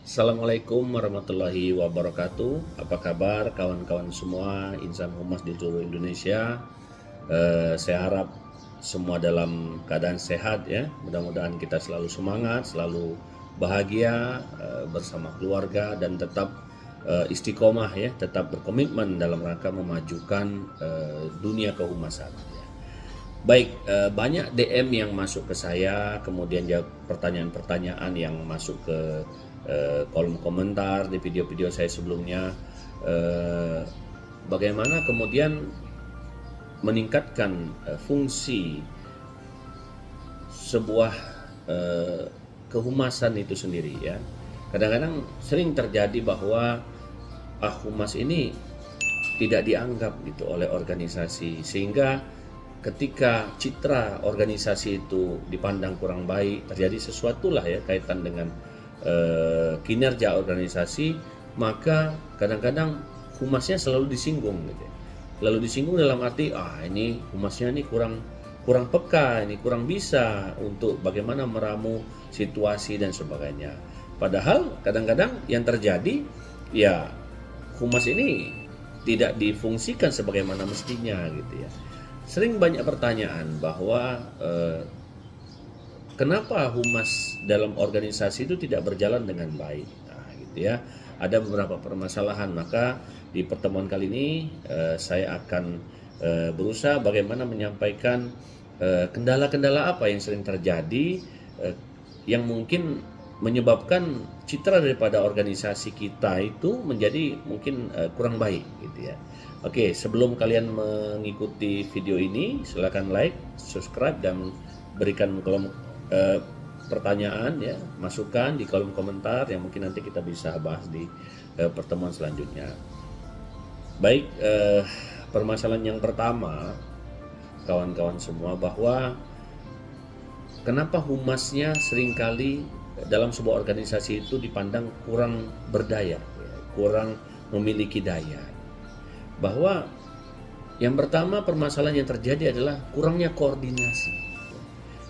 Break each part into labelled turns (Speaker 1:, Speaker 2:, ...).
Speaker 1: Assalamualaikum warahmatullahi wabarakatuh. Apa kabar kawan-kawan semua insan humas di seluruh Indonesia? Saya harap semua dalam keadaan sehat ya. Mudah-mudahan kita selalu semangat, selalu bahagia bersama keluarga dan tetap istiqomah ya, tetap berkomitmen dalam rangka memajukan dunia kehumasan. Baik, banyak DM yang masuk ke saya, kemudian jawab pertanyaan-pertanyaan yang masuk ke kolom komentar di video-video saya sebelumnya. Bagaimana kemudian meningkatkan fungsi sebuah kehumasan itu sendiri ya. Kadang-kadang sering terjadi bahwa humas ini tidak dianggap gitu oleh organisasi, sehingga ketika citra organisasi itu dipandang kurang baik, terjadi sesuatu lah ya kaitan dengan kinerja organisasi, maka kadang-kadang humasnya selalu disinggung gitu ya. Lalu disinggung dalam arti ini humasnya ini kurang peka, ini kurang bisa untuk bagaimana meramu situasi dan sebagainya. Padahal kadang-kadang yang terjadi ya humas ini tidak difungsikan sebagaimana mestinya gitu ya. Sering banyak pertanyaan bahwa kenapa humas dalam organisasi itu tidak berjalan dengan baik, gitu ya. Ada beberapa permasalahan, maka di pertemuan kali ini saya akan berusaha bagaimana menyampaikan kendala-kendala apa yang sering terjadi yang mungkin menyebabkan citra daripada organisasi kita itu menjadi mungkin kurang baik gitu ya. Oke, sebelum kalian mengikuti video ini, silakan like, subscribe dan berikan kolom pertanyaan ya, masukan di kolom komentar yang mungkin nanti kita bisa bahas di pertemuan selanjutnya. Baik, permasalahan yang pertama kawan-kawan semua, bahwa kenapa humasnya seringkali dalam sebuah organisasi itu dipandang kurang berdaya, kurang memiliki daya. Bahwa yang pertama permasalahan yang terjadi adalah kurangnya koordinasi.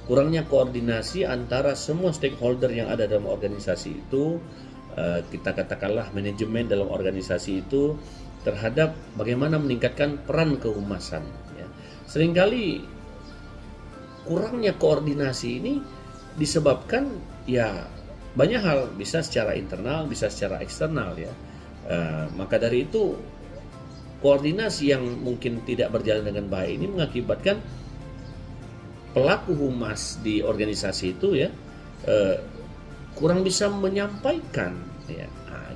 Speaker 1: Kurangnya koordinasi antara semua stakeholder yang ada dalam organisasi itu, kita katakanlah manajemen dalam organisasi itu, terhadap bagaimana meningkatkan peran kehumasan ya. Seringkali kurangnya koordinasi ini disebabkan ya banyak hal, bisa secara internal, bisa secara eksternal ya. Maka dari itu koordinasi yang mungkin tidak berjalan dengan baik ini mengakibatkan pelaku humas di organisasi itu ya kurang bisa menyampaikan ya,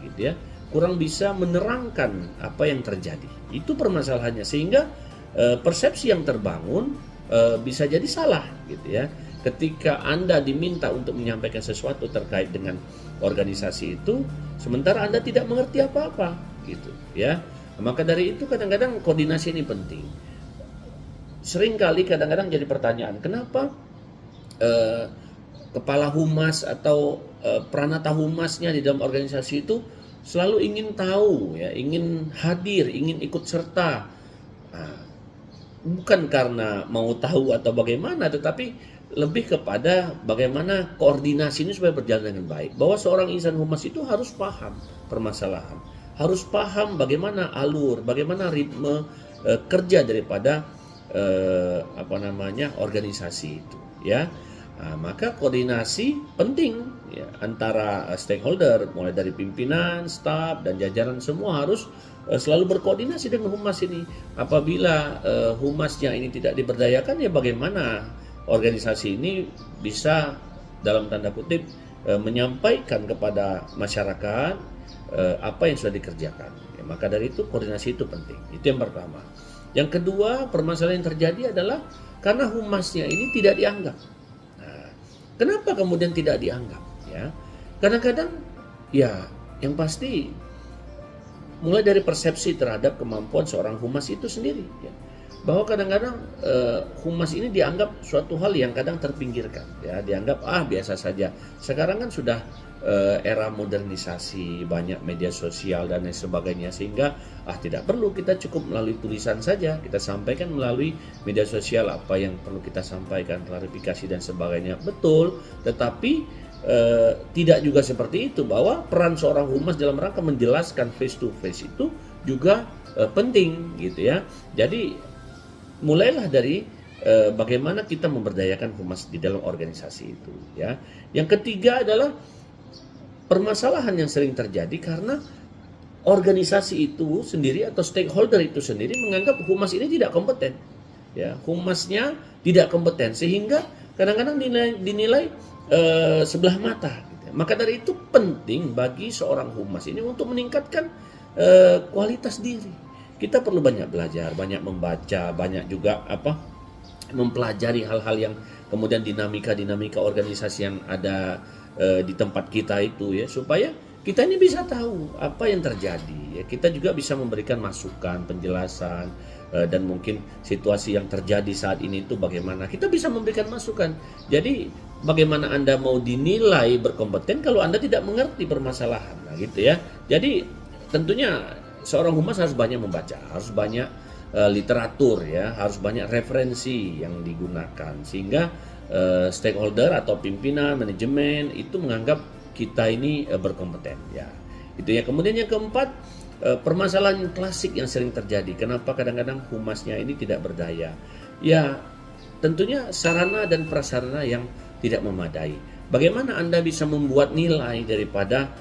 Speaker 1: gitu ya, kurang bisa menerangkan apa yang terjadi. Itu permasalahannya, sehingga persepsi yang terbangun bisa jadi salah gitu ya. Ketika Anda diminta untuk menyampaikan sesuatu terkait dengan organisasi itu, sementara Anda tidak mengerti apa-apa gitu ya. Maka dari itu kadang-kadang koordinasi ini penting. Seringkali kadang-kadang jadi pertanyaan, kenapa kepala humas atau pranata humasnya di dalam organisasi itu selalu ingin tahu ya, ingin hadir, ingin ikut serta. Bukan karena mau tahu atau bagaimana, tetapi lebih kepada bagaimana koordinasi ini supaya berjalan dengan baik. Bahwa seorang insan humas itu harus paham permasalahan, harus paham bagaimana alur, bagaimana ritme kerja daripada organisasi itu ya. Maka koordinasi penting ya, antara stakeholder mulai dari pimpinan, staf dan jajaran semua harus selalu berkoordinasi dengan humas ini. Apabila humasnya ini tidak diberdayakan, ya bagaimana organisasi ini bisa dalam tanda kutip menyampaikan kepada masyarakat apa yang sudah dikerjakan ya. Maka dari itu koordinasi itu penting. Itu yang pertama. Yang kedua, permasalahan yang terjadi adalah karena humasnya ini tidak dianggap. Kenapa kemudian tidak dianggap ya? Kadang-kadang ya yang pasti mulai dari persepsi terhadap kemampuan seorang humas itu sendiri ya. Bahwa kadang-kadang humas ini dianggap suatu hal yang kadang terpinggirkan ya, dianggap biasa saja. Sekarang kan sudah era modernisasi, banyak media sosial dan lain sebagainya, sehingga tidak perlu, kita cukup melalui tulisan saja, kita sampaikan melalui media sosial apa yang perlu kita sampaikan, klarifikasi dan sebagainya. Betul, tetapi tidak juga seperti itu, bahwa peran seorang humas dalam rangka menjelaskan face to face itu juga penting gitu ya. Jadi mulailah dari bagaimana kita memberdayakan humas di dalam organisasi itu ya. Yang ketiga adalah permasalahan yang sering terjadi karena organisasi itu sendiri atau stakeholder itu sendiri menganggap humas ini tidak kompeten. Ya, humasnya tidak kompeten sehingga kadang-kadang dinilai sebelah mata. Gitu. Maka dari itu penting bagi seorang humas ini untuk meningkatkan kualitas diri. Kita perlu banyak belajar, banyak membaca, banyak juga mempelajari hal-hal yang kemudian dinamika organisasi yang ada di tempat kita itu ya, supaya kita ini bisa tahu apa yang terjadi ya. Kita juga bisa memberikan masukan, penjelasan dan mungkin situasi yang terjadi saat ini itu bagaimana. Kita bisa memberikan masukan. Jadi bagaimana Anda mau dinilai berkompeten kalau Anda tidak mengerti permasalahan, nah, gitu ya. Jadi tentunya seorang humas harus banyak membaca, harus banyak literatur ya, harus banyak referensi yang digunakan sehingga stakeholder atau pimpinan manajemen itu menganggap kita ini berkompeten ya. Itu ya. Kemudian yang keempat, permasalahan klasik yang sering terjadi. Kenapa kadang-kadang humasnya ini tidak berdaya? Ya, tentunya sarana dan prasarana yang tidak memadai. Bagaimana Anda bisa membuat nilai daripada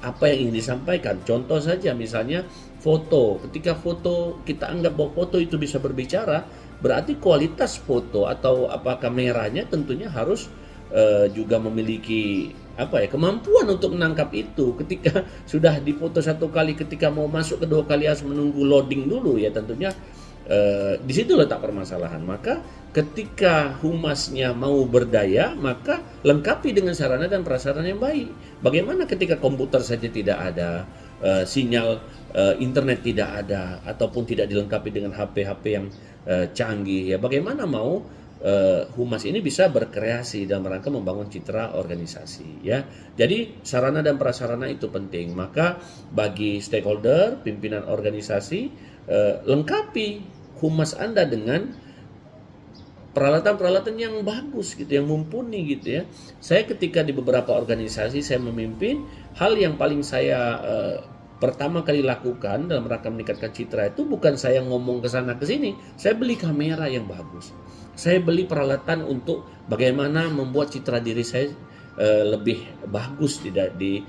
Speaker 1: apa yang ingin disampaikan? Contoh saja misalnya foto. Ketika foto kita anggap bahwa foto itu bisa berbicara, berarti kualitas foto atau kameranya tentunya harus juga memiliki kemampuan untuk menangkap itu. Ketika sudah difoto satu kali, ketika mau masuk kedua kali harus menunggu loading dulu ya, tentunya di situ letak permasalahan. Maka ketika humasnya mau berdaya, maka lengkapi dengan sarana dan prasarana yang baik. Bagaimana ketika komputer saja tidak ada, sinyal internet tidak ada, ataupun tidak dilengkapi dengan HP-HP yang canggih ya, bagaimana mau humas ini bisa berkreasi dalam rangka membangun citra organisasi ya. Jadi sarana dan prasarana itu penting. Maka bagi stakeholder, pimpinan organisasi, lengkapi humas Anda dengan peralatan-peralatan yang bagus gitu, yang mumpuni gitu ya. Saya ketika di beberapa organisasi saya memimpin, hal yang paling saya pertama kali lakukan dalam rangka meningkatkan citra itu bukan saya ngomong ke sana ke sini, saya beli kamera yang bagus. Saya beli peralatan untuk bagaimana membuat citra diri saya lebih bagus di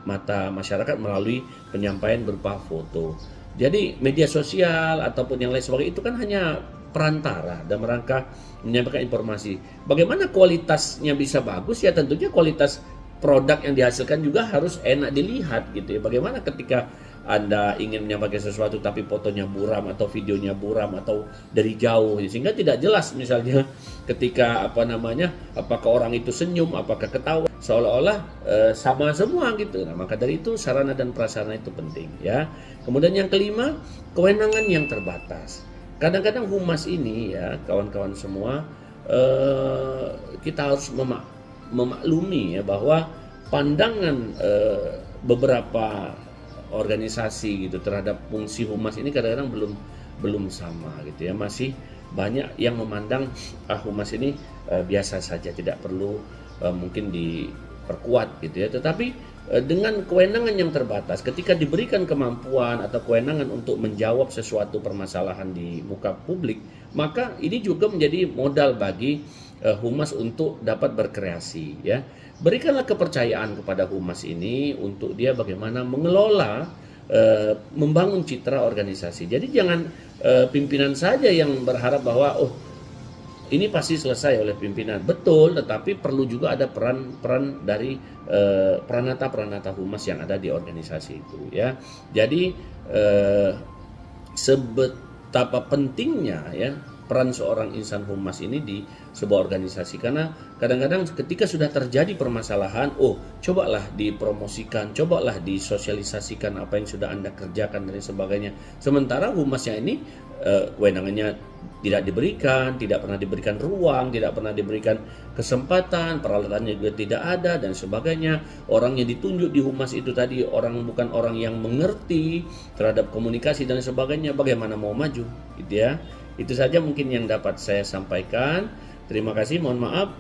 Speaker 1: mata masyarakat melalui penyampaian berupa foto. Jadi media sosial ataupun yang lain sebagainya itu kan hanya perantara dalam rangka menyampaikan informasi. Bagaimana kualitasnya bisa bagus ya, tentunya kualitas produk yang dihasilkan juga harus enak dilihat gitu ya. Bagaimana ketika Anda ingin menyampaikan sesuatu tapi fotonya buram atau videonya buram atau dari jauh sehingga tidak jelas, misalnya ketika apakah orang itu senyum, apakah ketawa, seolah-olah sama semua gitu. Nah, maka dari itu sarana dan prasarana itu penting ya. Kemudian yang kelima, kewenangan yang terbatas. Kadang-kadang humas ini ya kawan-kawan semua, kita harus memaklumi ya bahwa pandangan beberapa organisasi gitu terhadap fungsi humas ini kadang-kadang belum sama gitu ya. Masih banyak yang memandang humas ini biasa saja, tidak perlu mungkin diperkuat gitu ya. Tetapi dengan kewenangan yang terbatas, ketika diberikan kemampuan atau kewenangan untuk menjawab sesuatu permasalahan di muka publik, maka ini juga menjadi modal bagi humas untuk dapat berkreasi ya. Berikanlah kepercayaan kepada humas ini untuk dia bagaimana mengelola membangun citra organisasi. Jadi jangan pimpinan saja yang berharap bahwa ini pasti selesai oleh pimpinan. Betul, tetapi perlu juga ada peran dari peranata humas yang ada di organisasi itu ya. Jadi sebetapa pentingnya ya peran seorang insan humas ini di sebuah organisasi, karena kadang-kadang ketika sudah terjadi permasalahan, cobalah dipromosikan, cobalah disosialisasikan apa yang sudah Anda kerjakan dan sebagainya. Sementara humasnya ini kewenangannya tidak diberikan, tidak pernah diberikan ruang, tidak pernah diberikan kesempatan, peralatannya juga tidak ada dan sebagainya. Orang yang ditunjuk di humas itu tadi bukan orang yang mengerti terhadap komunikasi dan sebagainya, bagaimana mau maju gitu ya. Itu saja mungkin yang dapat saya sampaikan. Terima kasih, mohon maaf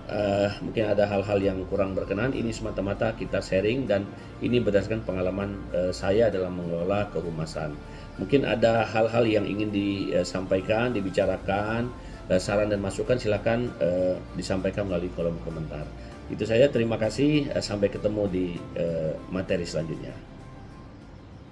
Speaker 1: mungkin ada hal-hal yang kurang berkenan. Ini semata-mata kita sharing dan ini berdasarkan pengalaman saya dalam mengelola kehumasan. Mungkin ada hal-hal yang ingin disampaikan, dibicarakan, saran dan masukan silakan disampaikan melalui kolom komentar. Itu saja, terima kasih, sampai ketemu di materi selanjutnya.